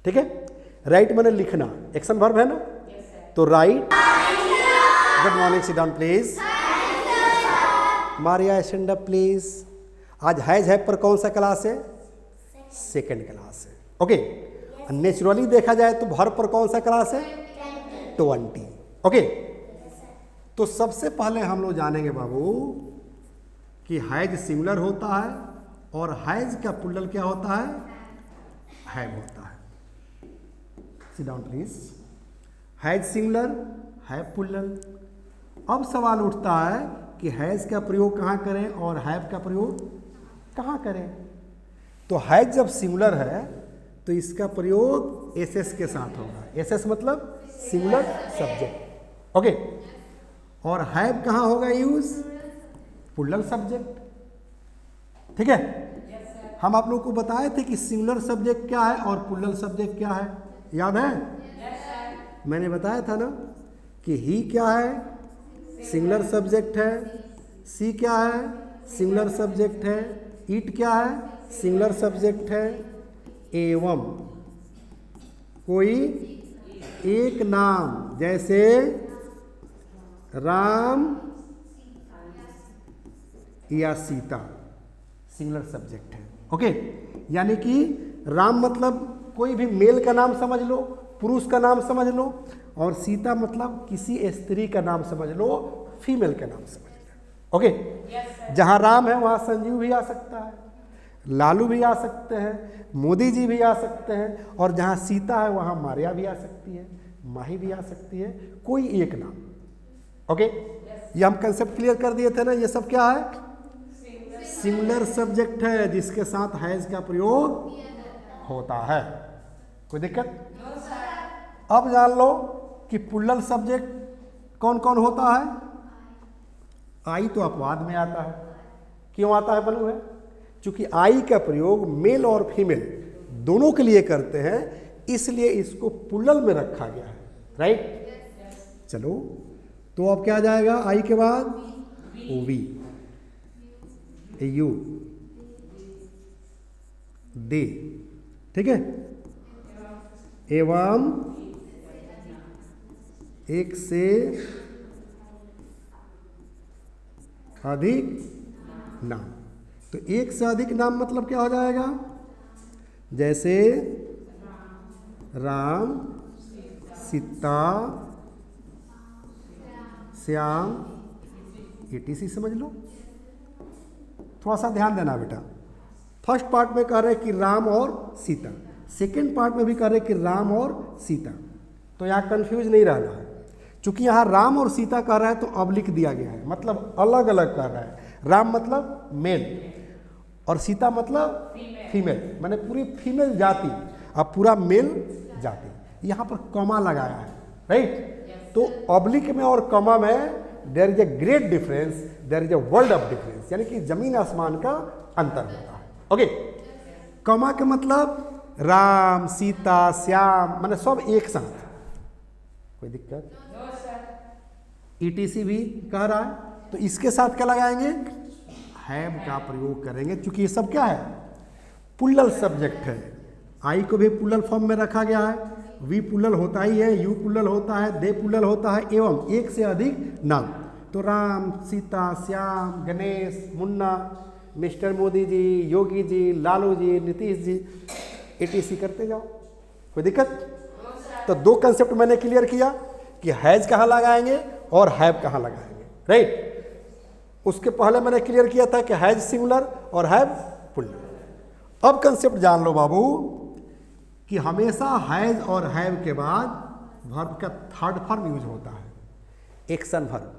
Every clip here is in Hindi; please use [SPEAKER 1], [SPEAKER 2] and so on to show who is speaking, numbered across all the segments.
[SPEAKER 1] ठीक है। राइट मैंने लिखना, एक्शन वर्ब है ना, तो right. Good morning, seat down please. Maria stand up please. आज हैज पर कौन सा क्लास है? सेकंड क्लास है। ओके। नेचुरली देखा जाए तो वर्ब पर कौन सा क्लास है? 20। ओके। तो सबसे पहले हम लोग जानेंगे बाबू कि हैज सिंगुलर होता है और हैज का प्लूरल क्या होता है? हैव होता है। Sit down please. Has singular, have plural. अब सवाल उठता है कि हैज का प्रयोग कहाँ करें और हैव का प्रयोग कहाँ करें। तो हैज जब सिंगुलर है तो इसका प्रयोग एसएस के साथ होगा। एसएस मतलब सिंगुलर सब्जेक्ट। ओके। और हैव कहाँ होगा यूज? Plural subject. ठीक है। हम आप लोग को बताए थे कि सिंगुलर सब्जेक्ट क्या है और प्लूरल सब्जेक्ट क्या है, याद है? मैंने बताया था ना कि ही क्या है? सिंगुलर सब्जेक्ट है। सी क्या है? सिंगुलर सब्जेक्ट है। इट क्या है? सिंगुलर सब्जेक्ट है। एवं कोई एक नाम जैसे राम या सीता सिंगुलर सब्जेक्ट है। ओके। यानी कि राम मतलब कोई भी मेल का नाम समझ लो, पुरुष का नाम समझ लो, और सीता मतलब किसी स्त्री का नाम समझ लो, फीमेल का नाम समझ लो। ओके। जहां राम है वहां संजीव भी आ सकता है, लालू भी आ सकते हैं, मोदी जी भी आ सकते हैं, और जहां सीता है वहां मारिया भी आ सकती है, माही भी आ सकती है, कोई एक नाम। ओके। ये हम कंसेप्ट क्लियर कर दिए थे ना। ये सब क्या है? सिंगुलर सब्जेक्ट है जिसके साथ हैज का प्रयोग होता है। कोई दिक्कत? अब जान लो कि प्लूरल सब्जेक्ट कौन कौन होता है। आई तो अपवाद में आता है। क्यों आता है बोलूं है? क्योंकि आई का प्रयोग मेल और फीमेल दोनों के लिए करते हैं, इसलिए इसको प्लूरल में रखा गया है। राइट। चलो, तो अब क्या आ जाएगा आई के बाद? वी, यू, दे। ठीक है। एवं एक से अधिक नाम। तो एक से अधिक नाम मतलब क्या हो जाएगा? जैसे राम, सीता, श्याम, etc समझ लो। थोड़ा सा ध्यान देना बेटा। फर्स्ट पार्ट में कह रहे कि राम और सीता, सेकेंड पार्ट में भी कह रहे कि राम और सीता। तो यहाँ कंफ्यूज नहीं रहना है, क्योंकि यहाँ राम और सीता कह रहा है तो अब लिख दिया गया है, मतलब अलग अलग कह रहा है। राम मतलब मेल और सीता मतलब फीमेल, माने पूरी फीमेल जाति और पूरा मेल जाति। यहाँ पर कॉमा लगाया है। राइट। तो ऑब्लिक में और कॉमा में there is a great difference, there is a world of difference, यानी कि जमीन आसमान का अंतर होता है। ओके। कॉमा के मतलब राम, सीता, श्याम, माने सब एक साथ। कोई दिक्कत? ETC भी कह रहा है, तो इसके साथ क्या लगाएंगे? हैव का प्रयोग करेंगे, क्योंकि ये सब क्या है? प्लूरल सब्जेक्ट है। आई को भी प्लूरल फॉर्म में रखा गया है, वी प्लूरल होता ही है, यू प्लूरल होता है, दे प्लूरल होता है, एवं एक से अधिक नाम। तो राम, सीता, श्याम, गणेश, मुन्ना, मिस्टर मोदी जी, योगी जी, लालू जी, नीतीश जी, ETC करते जाओ। कोई दिक्कत? तो दो कंसेप्ट मैंने क्लियर किया कि हैज कहाँ लगाएंगे और हैव कहाँ लगाएंगे। राइट। उसके पहले मैंने क्लियर किया था कि हैज सिंगुलर और हैव प्लूरल। अब कंसेप्ट जान लो बाबू कि हमेशा हैज और हैव के बाद वर्ब का थर्ड फॉर्म यूज होता है, एक्शन वर्ब।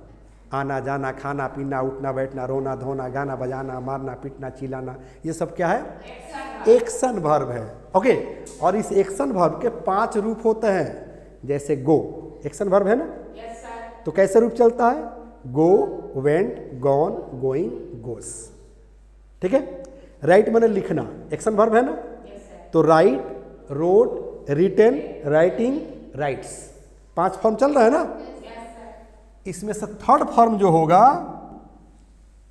[SPEAKER 1] आना जाना, खाना पीना, उठना बैठना, रोना धोना, गाना बजाना, मारना पीटना, चिल्लाना, ये सब क्या है? एक्शन वर्ब है। ओके। और इस एक्शन वर्ब के 5 रूप होते हैं। जैसे गो एक्शन वर्ब है ना, तो कैसे रूप चलता है? गो, वेंट, गॉन, गोइंग, गोस। ठीक है। राइट मैंने लिखना, एक्शन वर्ब है ना, तो write, wrote, written, writing, writes, 5 form चल रहा है ना। इसमें से थर्ड फॉर्म जो होगा,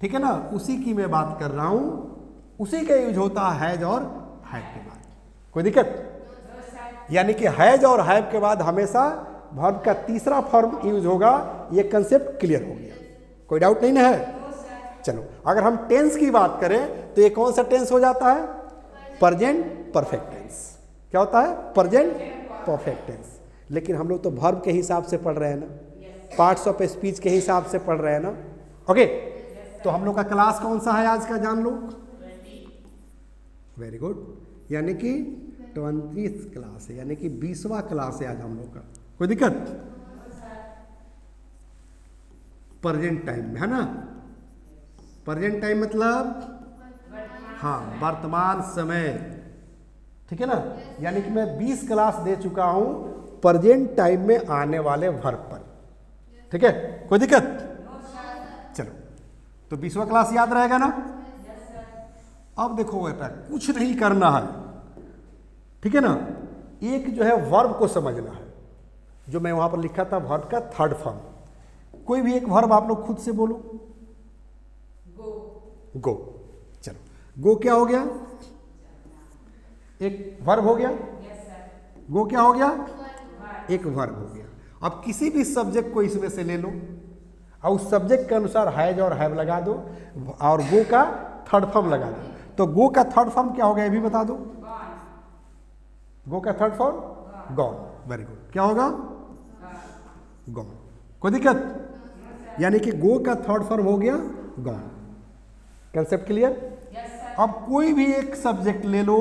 [SPEAKER 1] ठीक है ना, उसी की मैं बात कर रहा हूं, उसी का यूज होता है हैज और हैव के बाद। कोई दिक्कत? यानी कि हैज और हैव के बाद हमेशा वर्ब का तीसरा फॉर्म यूज होगा। ये कंसेप्ट क्लियर हो गया, कोई डाउट नहीं ना है? चलो, अगर हम टेंस की बात करें तो ये कौन सा टेंस हो जाता है? Present perfect tense. क्या होता है? Present perfect tense. लेकिन हम लोग तो वर्ब के हिसाब से पढ़ रहे हैं ना, पार्ट्स ऑफ स्पीच के हिसाब से पढ़ रहे हैं ना। ओके, तो हम लोग का क्लास कौन सा है आज का, जान लो। वेरी गुड, यानी कि 20th क्लास है, यानी कि 20वां क्लास है आज हम लोग का। कोई दिक्कत? प्रेजेंट टाइम में है ना। प्रेजेंट टाइम मतलब हाँ, वर्तमान समय, ठीक है ना। यानी कि मैं 20 क्लास दे चुका हूं प्रेजेंट टाइम में आने वाले वर्ब पर, ठीक है। कोई दिक्कत? चलो, तो 20वां क्लास याद रहेगा ना। अब देखो बेटा, कुछ नहीं करना है, ठीक है ना। एक जो है वर्ब को समझना है, जो मैं वहां पर लिखा था वर्ब का थर्ड फॉर्म। कोई भी एक वर्ब आप लोग खुद से बोलो। गो। चलो, गो क्या हो गया? एक वर्ब हो गया। गो क्या हो गया? एक वर्ब हो गया। अब किसी भी सब्जेक्ट को इसमें से ले लो और उस सब्जेक्ट के अनुसार हैज और हैव लगा दो और गो का थर्ड फॉर्म लगा दो। तो गो का थर्ड फॉर्म क्या हो गया, ये भी बता दो। गो का third form gone. Very good, क्या होगा? गॉन। कोई दिक्कत? यानी कि गो का थर्ड फॉर्म हो गया गॉन। Concept clear? अब कोई भी एक सब्जेक्ट ले लो,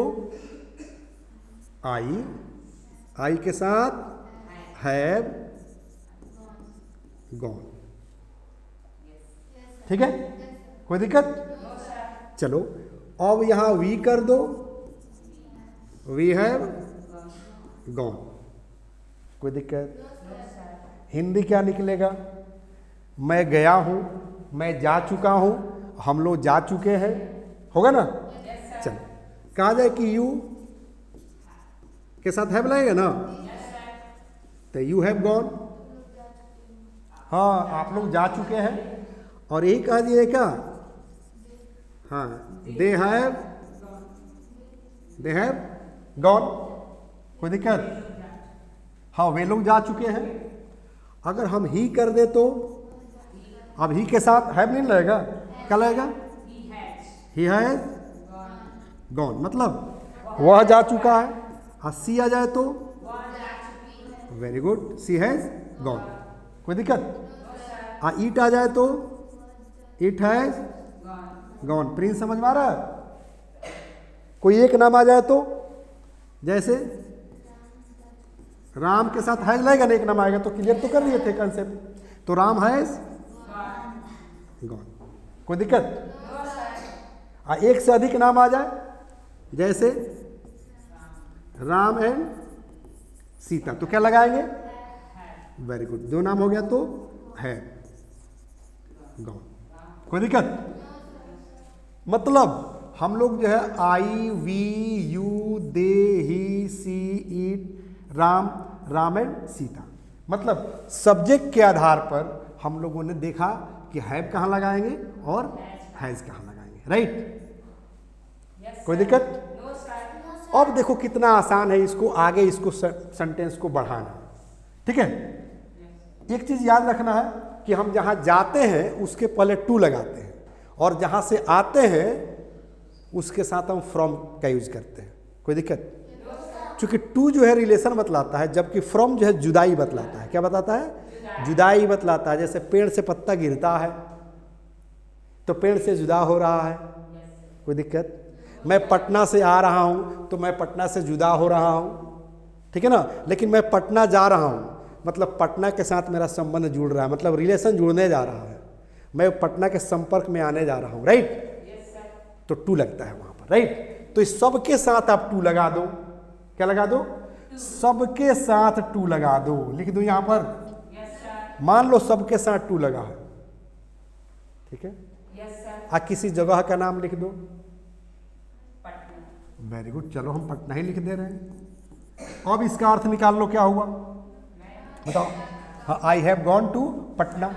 [SPEAKER 1] आई के साथ हैव गॉन, ठीक है। कोई दिक्कत? चलो, अब यहां वी कर दो, वी हैव गॉन। कोई दिक्कत? हिंदी क्या निकलेगा? मैं गया हूं, मैं जा चुका हूं, हम लोग जा चुके हैं, होगा ना। चलो, कहा जाए कि यू के साथ हैव लगेगा ना, तो यू हैव गॉन। हाँ, आप लोग जा चुके हैं। और यही कहा दिए क्या? हाँ, दे हैव गॉन। कोई दिक्कत? हाँ, वे लोग जा चुके हैं। अगर हम ही कर दे तो अब ही के साथ हैव नहीं लगेगा, क्या लगेगा? ही हैज गॉन, मतलब वह जा चुका है। और सी आ जाए तो very good, she has gone. कोई दिक्कत? ईट आ जाए तो इट हैज गॉन। प्रिंस समझ में आ रहा है? कोई एक नाम आ जाए तो, जैसे राम के साथ हैज लगेगा ना, एक नाम आएगा तो क्लियर तो कर लिए थे कंसेप्ट। तो राम हैज गॉन। कोई दिक्कत? एक से अधिक नाम आ जाए, जैसे राम एंड सीता, तो क्या लगाएंगे? वेरी गुड, दो नाम हो गया तो है गॉन। कोई दिक्कत? मतलब हम लोग जो है I, we, you, they, he, she, it, Ram and Sita, मतलब सब्जेक्ट के आधार पर हम लोगों ने देखा कि हैव कहाँ लगाएंगे और हैज कहाँ लगाएंगे, राइट। कोई दिक्कत? अब देखो कितना आसान है इसको आगे, इसको सेंटेंस को बढ़ाना, ठीक है। एक चीज याद रखना है कि हम जहां जाते हैं उसके पहले टू लगाते हैं, और जहां से आते हैं उसके साथ हम फ्रॉम का यूज करते हैं। कोई दिक्कत? क्योंकि टू जो है रिलेशन बतलाता है, जबकि फ्रॉम जो है जुदाई बतलाता है। क्या बताता है? जुदाई बतलाता है। जैसे पेड़ से पत्ता गिरता है तो पेड़ से जुदा हो रहा है। कोई दिक्कत? मैं पटना से आ रहा हूं तो मैं पटना से जुदा हो रहा हूं, ठीक है ना। लेकिन मैं पटना जा रहा हूं, मतलब पटना के साथ मेरा संबंध जुड़ रहा है, मतलब रिलेशन जुड़ने जा रहा है, मैं पटना के संपर्क में आने जा रहा हूं, राइट। तो टू लगता है वहां पर, राइट। तो इस सबके साथ आप टू लगा दो। क्या लगा दो? सबके साथ टू लगा दो। लिख दो यहां पर, मान लो सबके साथ टू लगा है, ठीक है। किसी जगह का नाम लिख दो। वेरी गुड, चलो हम पटना ही लिख दे रहे हैं। अब इसका अर्थ निकाल लो, क्या हुआ बताओ। हाँ, I have gone to Patna,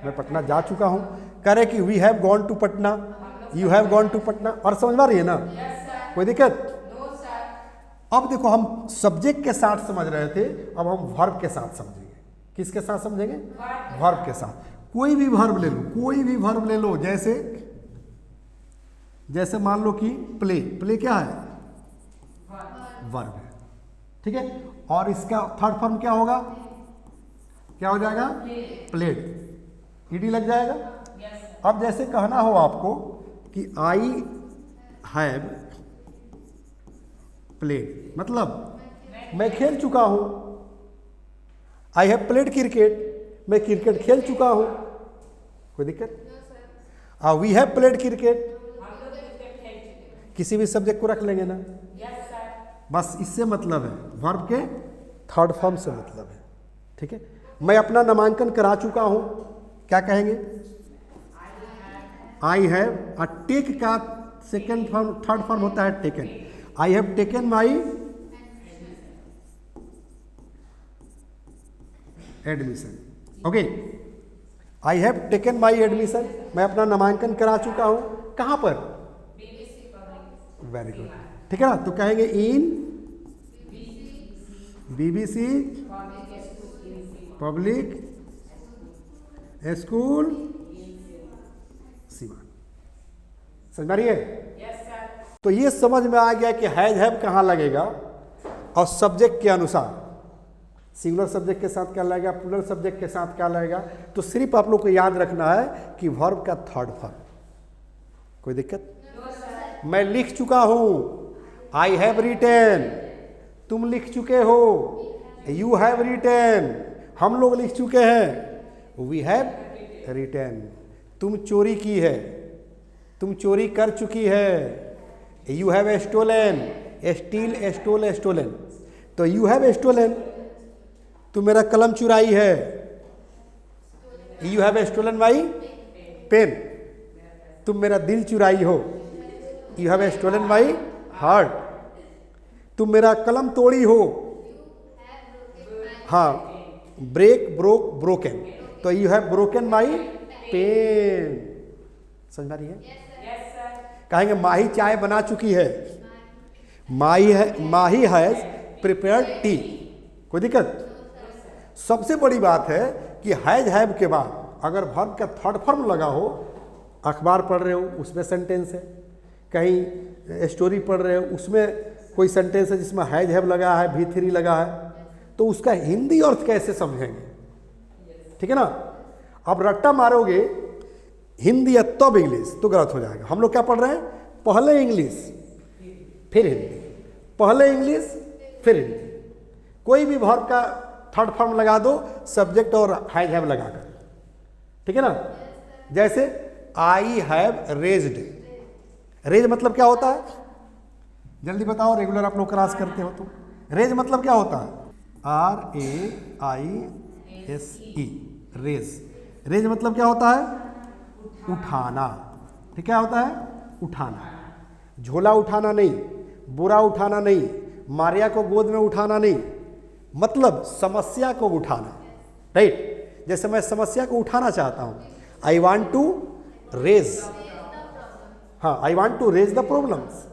[SPEAKER 1] मैं पटना जा चुका हूं। करे कि we have gone to Patna, you have gone to Patna. और समझ में आ रही है ना? कोई दिक्कत? अब देखो हम सब्जेक्ट के साथ समझ रहे थे, अब हम वर्ब के साथ समझेंगे। किसके साथ समझेंगे? वर्ब के साथ। कोई भी वर्ब ले लो, कोई भी वर्ब ले लो, जैसे मान लो कि प्ले, प्ले क्या है? वर्ब है, ठीक है। और इसका थर्ड फॉर्म क्या होगा? क्या हो जाएगा? प्लेड, ईडी लग जाएगा। अब जैसे कहना हो आपको कि आई हैव प्लेड, मतलब मैं खेल चुका हूं। आई हैव प्लेड क्रिकेट, मैं क्रिकेट खेल चुका हूं। कोई दिक्कत? वी हैव प्लेड क्रिकेट, किसी भी सब्जेक्ट को रख लेंगे ना। बस इससे मतलब है, वर्ब के थर्ड फॉर्म से मतलब है, ठीक है। मैं अपना नामांकन करा चुका हूं, क्या कहेंगे? I have. टेक का सेकेंड फॉर्म, थर्ड फॉर्म होता है taken. I have taken my admission, okay. I have taken my admission, मैं अपना नामांकन करा चुका हूं। कहां पर? वेरी गुड, ठीक है ना। तो कहेंगे इन बीबीसी पब्लिक स्कूल सीवान। समझ में आ रही है? तो ये समझ में आ गया कि हैज हैव कहाँ लगेगा और सब्जेक्ट के अनुसार सिंगुलर सब्जेक्ट के साथ क्या लगेगा, प्लूरल सब्जेक्ट के साथ क्या लगेगा। तो सिर्फ आप लोग को याद रखना है कि वर्ब का थर्ड फॉर्म। कोई दिक्कत? मैं लिख चुका हूं, आई हैव रिटेन। तुम लिख चुके हो, यू हैव रिटेन। हम लोग लिख चुके हैं, वी हैव रिटेन। तुम चोरी की है, तुम चोरी कर चुकी है, you have stolen. Steal, stole, stolen. तो यू हैव स्टोलन, तुम मेरा कलम चुराई है, you have stolen my pen. तुम मेरा दिल चुराई हो, you have stolen my heart. तुम मेरा कलम तोड़ी हो, हाँ, ब्रेक, ब्रोक, ब्रोकन। तो you have broken my pen. समझ में आ रही है? कहेंगे माही चाय बना चुकी है, माही हैज प्रिपेयर्ड टी। कोई दिक्कत? सबसे बड़ी बात है कि हैज हैव के बाद अगर वर्ब का थर्ड फॉर्म लगा हो, अखबार पढ़ रहे हो उसमें सेंटेंस है, कहीं स्टोरी पढ़ रहे हो उसमें कोई सेंटेंस है जिसमें हैज हैव लगा है, V3 लगा है, तो उसका हिंदी अर्थ कैसे समझेंगे? ठीक है ना। अब रट्टा मारोगे हिंदी या तब इंग्लिश तो गलत हो जाएगा। हम लोग क्या पढ़ रहे हैं? पहले इंग्लिश फिर हिंदी, पहले इंग्लिश फिर हिंदी। कोई भी वर्ब का थर्ड फॉर्म लगा दो सब्जेक्ट और हैज हैव लगाकर, ठीक है ना। जैसे आई हैव रेज्ड। रेज मतलब क्या होता है? जल्दी बताओ, रेगुलर आप लोग क्लास करते हो तो। रेज मतलब क्या होता है? RAISE, raise. रेज मतलब क्या होता है? उठाना। ठीक, क्या होता है? उठाना। झोला उठाना नहीं, बुरा उठाना नहीं, मारिया को गोद में उठाना नहीं, मतलब समस्या को उठाना, राइट। जैसे मैं समस्या को उठाना चाहता हूं, आई वॉन्ट टू रेज, हाँ, I want to raise the problems.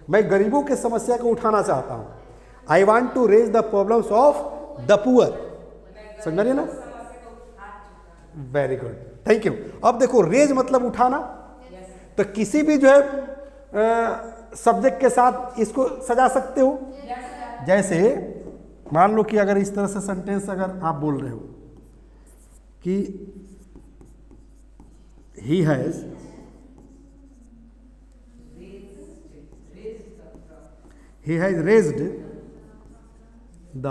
[SPEAKER 1] मैं गरीबों के समस्या को उठाना चाहता हूं, I want to raise the problems of the poor. समझ रही है ना? Very good, thank you. अब देखो रेज मतलब उठाना, तो किसी भी जो है सब्जेक्ट के साथ इसको सजा सकते हो। जैसे मान लो कि अगर इस तरह से सेंटेंस अगर आप बोल रहे हो कि he has raised the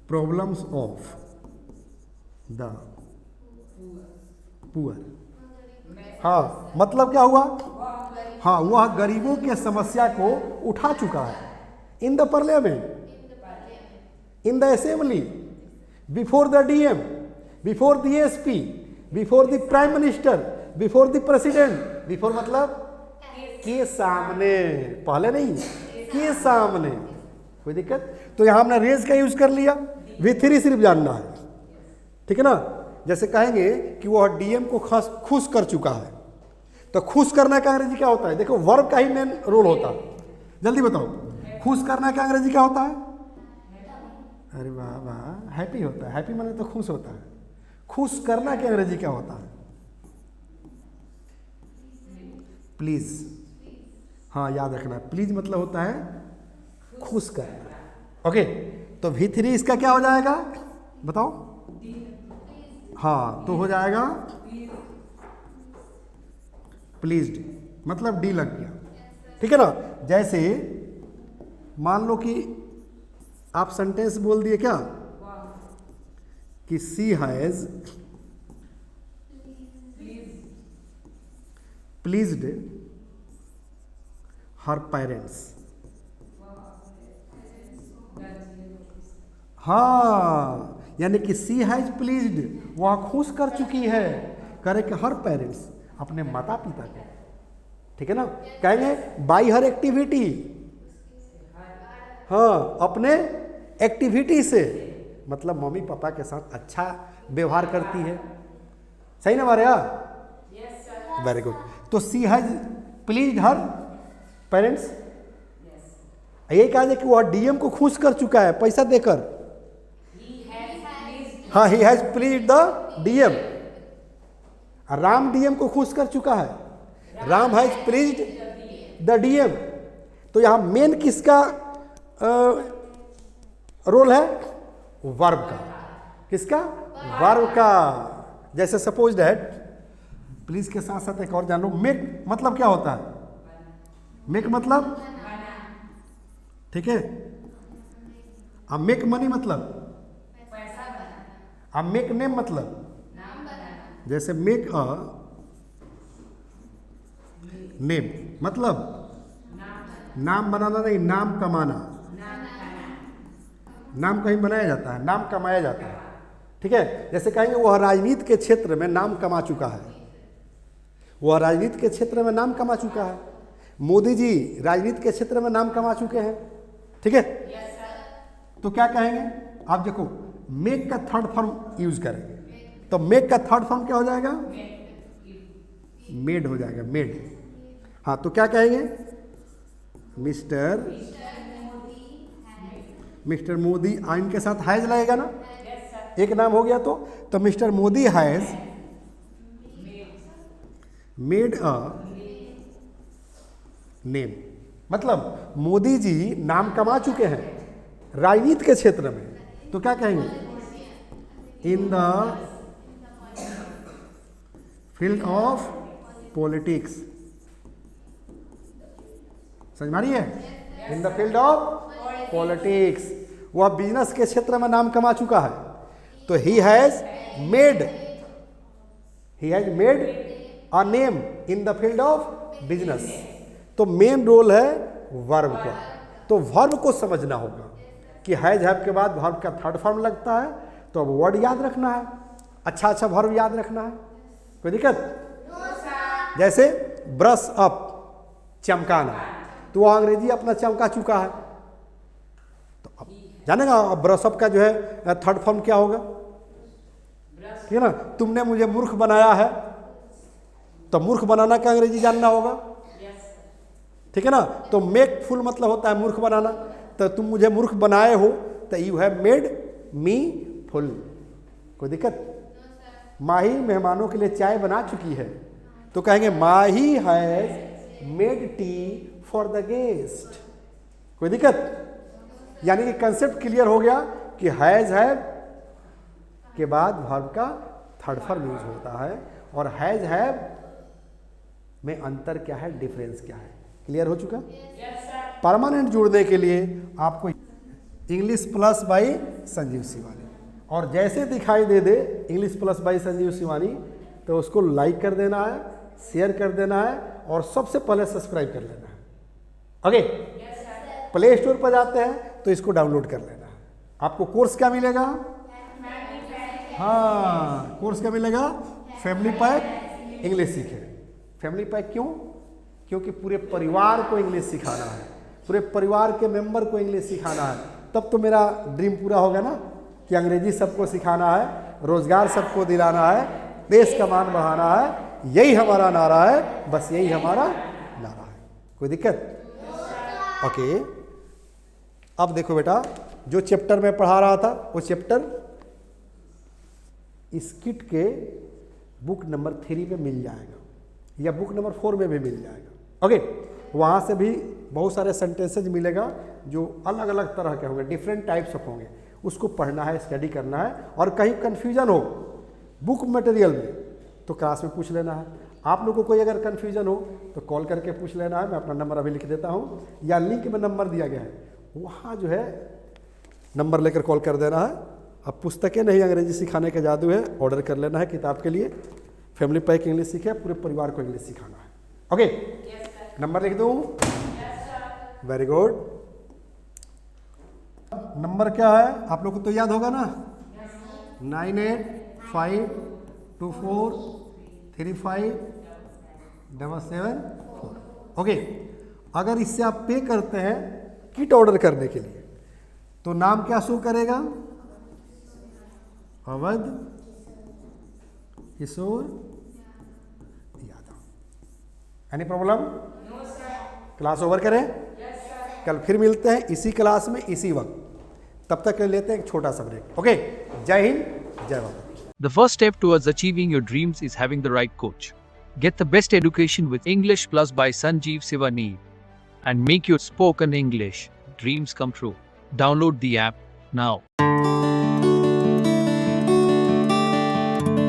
[SPEAKER 1] problems of the poor. हाँ, मतलब क्या हुआ? हाँ, वह गरीबों के समस्या को उठा चुका है। In the parliament, in the assembly, before the DM, before the SP, before the prime minister, before the president. Before मतलब के सामने, पहले नहीं, के सामने। कोई दिक्कत? तो यहां हमने रेज का यूज कर लिया, V3 सिर्फ जानना है, ठीक है ना। जैसे कहेंगे कि वह DM को खुश कर चुका है, तो तो खुश करने का अंग्रेजी क्या होता है? देखो वर्ब का ही मेन रोल होता है, जल्दी बताओ। खुश करने का अंग्रेजी क्या होता है? अरे वाह वाह, हैप्पी होता है। हैप्पी माने तो खुश होता है। खुश करना के अंग्रेजी क्या होता है? प्लीज। हाँ याद रखना, प्लीज मतलब होता है खुश करना। ओके, तो V3 इसका क्या हो जाएगा बताओ? हाँ, तो हो जाएगा प्लीज्ड, मतलब डी लग गया, ठीक है ना। जैसे मान लो कि आप सेंटेंस बोल दिए क्या कि सी हैज प्लीज्ड हर पेरेंट्स। हाँ, यानी कि सी हैज प्लीज्ड, वह खुश कर चुकी है, करे कि हर पेरेंट्स, अपने माता पिता को, ठीक है ना। कहेंगे बाई हर एक्टिविटी, हाँ अपने एक्टिविटी से, मतलब मम्मी पापा के साथ अच्छा व्यवहार करती है। सही ना हमारे यहाँ? Very good. तो सी हैज प्लीज्ड हर पेरेंट्स, ये कहा जाए कि वह डीएम को खुश कर चुका है पैसा देकर। हाँ, he has pleased the DM. Ram DM को खुश कर चुका है, Ram has pleased the DM. तो यहां मेन किसका रोल है? वर्ब का। किसका? वर्ब का। जैसे सपोज दैट, प्लीज के साथ साथ एक और जान लो, मेक मतलब क्या होता है? मेक मतलब, ठीक है। अब मेक मनी मतलब, अब मेक नेम मतलब, जैसे मेक अ नेम मतलब नाम बनाना नहीं, नाम कमाना। नाम कहीं बनाया जाता है, नाम कमाया जाता है, ठीक है। जैसे कहेंगे वह राजनीति के क्षेत्र में नाम कमा चुका है, वह राजनीति के क्षेत्र में नाम कमा चुका है। मोदी जी राजनीति के क्षेत्र में नाम कमा चुके हैं, ठीक है। तो क्या कहेंगे? आप देखो, मेक का थर्ड फॉर्म यूज करेंगे, तो मेक का थर्ड फॉर्म क्या हो जाएगा? मेड हो जाएगा, मेड। हाँ, तो क्या कहेंगे? मिस्टर मोदी, इनके साथ हैज लगेगा ना, एक नाम हो गया। तो mister Modi has made a name, मतलब मोदी जी नाम कमा चुके हैं राजनीति के क्षेत्र में। तो क्या कहेंगे? In the field of politics. समझ में आ रही है? In the field of politics, वह बिजनेस के क्षेत्र में नाम कमा चुका है। तो he has made a name in the field of business. तो मेन रोल है वर्ब का। तो वर्ब को समझना होगा कि हैज हैव के बाद वर्ब का थर्ड फॉर्म लगता है, तो अब वर्ड याद रखना है, अच्छा अच्छा वर्ब याद रखना है। कोई दिक्कत? जैसे ब्रश अप, चमकाना, तो वह अंग्रेजी अपना चमका चुका है। तो अब जानेगा अब ब्रश अप का जो है थर्ड फॉर्म क्या होगा, ठीक है ना। तुमने मुझे मूर्ख बनाया है, तो मूर्ख बनाना का अंग्रेजी जानना होगा, ठीक है ना। तो मेक फुल मतलब होता है मूर्ख बनाना, तो तुम मुझे मूर्ख बनाए हो, तो you have made me full. कोई दिक्कत? माही मेहमानों के लिए चाय बना चुकी है, तो कहेंगे Mahi has made tea for the guest. कोई दिक्कत? यानी कि कंसेप्ट क्लियर हो गया कि हैज हैव के बाद वर्ब का थर्ड फॉर्म यूज होता है, और हैज हैव में अंतर क्या है, डिफरेंस क्या है, क्लियर हो चुका? परमानेंट जुड़ने के लिए आपको English plus by Sanjeev Shivani, और जैसे दिखाई दे English plus by Sanjeev Shivani, तो उसको लाइक कर देना है, शेयर कर देना है, और सबसे पहले सब्सक्राइब कर लेना है। ओके, प्ले स्टोर पर जाते हैं तो इसको डाउनलोड कर लेना है। आपको कोर्स क्या मिलेगा? हाँ, कोर्स क्या मिलेगा? फैमिली पैक इंग्लिश सीखे। फैमिली पैक क्यों? क्योंकि पूरे परिवार को इंग्लिश सिखाना है, पूरे परिवार के मेंबर को इंग्लिश सिखाना है। तब तो मेरा ड्रीम पूरा होगा ना, कि अंग्रेजी सबको सिखाना है, रोजगार सबको दिलाना है, देश का मान बढ़ाना है, यही हमारा नारा है, बस यही हमारा नारा है। कोई दिक्कत? ओके, अब देखो बेटा, जो चैप्टर मैं पढ़ा रहा था वो चैप्टर इस किट के बुक नंबर 3 में मिल जाएगा या बुक नंबर 4 में भी मिल जाएगा। ओके, वहाँ से भी बहुत सारे सेंटेंसेज मिलेगा जो अलग अलग तरह के होंगे, डिफरेंट टाइप्स ऑफ होंगे, उसको पढ़ना है, स्टडी करना है। और कहीं कन्फ्यूजन हो बुक मटेरियल में तो क्लास में पूछ लेना है। आप लोगों को कोई अगर कन्फ्यूजन हो तो कॉल करके पूछ लेना है, मैं अपना नंबर अभी लिख देता हूँ, या लिंक में नंबर दिया गया है, वहाँ जो है नंबर लेकर कॉल कर देना है। अब पुस्तकें नहीं, अंग्रेजी सिखाने का जादू है, ऑर्डर कर लेना है किताब के लिए। फैमिली पैक इंग्लिश सीखे, पूरे परिवार को इंग्लिश सिखाना है। ओके, नंबर लिख दूँ? Very good. नंबर क्या है आप लोग को तो याद होगा ना, 9852435774। ओके, अगर इससे आप पे करते हैं किट ऑर्डर करने के लिए तो नाम क्या शो करेगा? Awadh Kishore Yadav. Any problem? Class over करें? कल फिर मिलते हैं इसी क्लास में इसी वक्त, तब तक लेते हैं एक छोटा सा ब्रेक। ओके, जय हिंद, जय Bharat.
[SPEAKER 2] The first step towards achieving your dreams is having the right coach. Get the best education with English Plus by Sanjeev Sivaneer and make your spoken English dreams come true. Download the app now.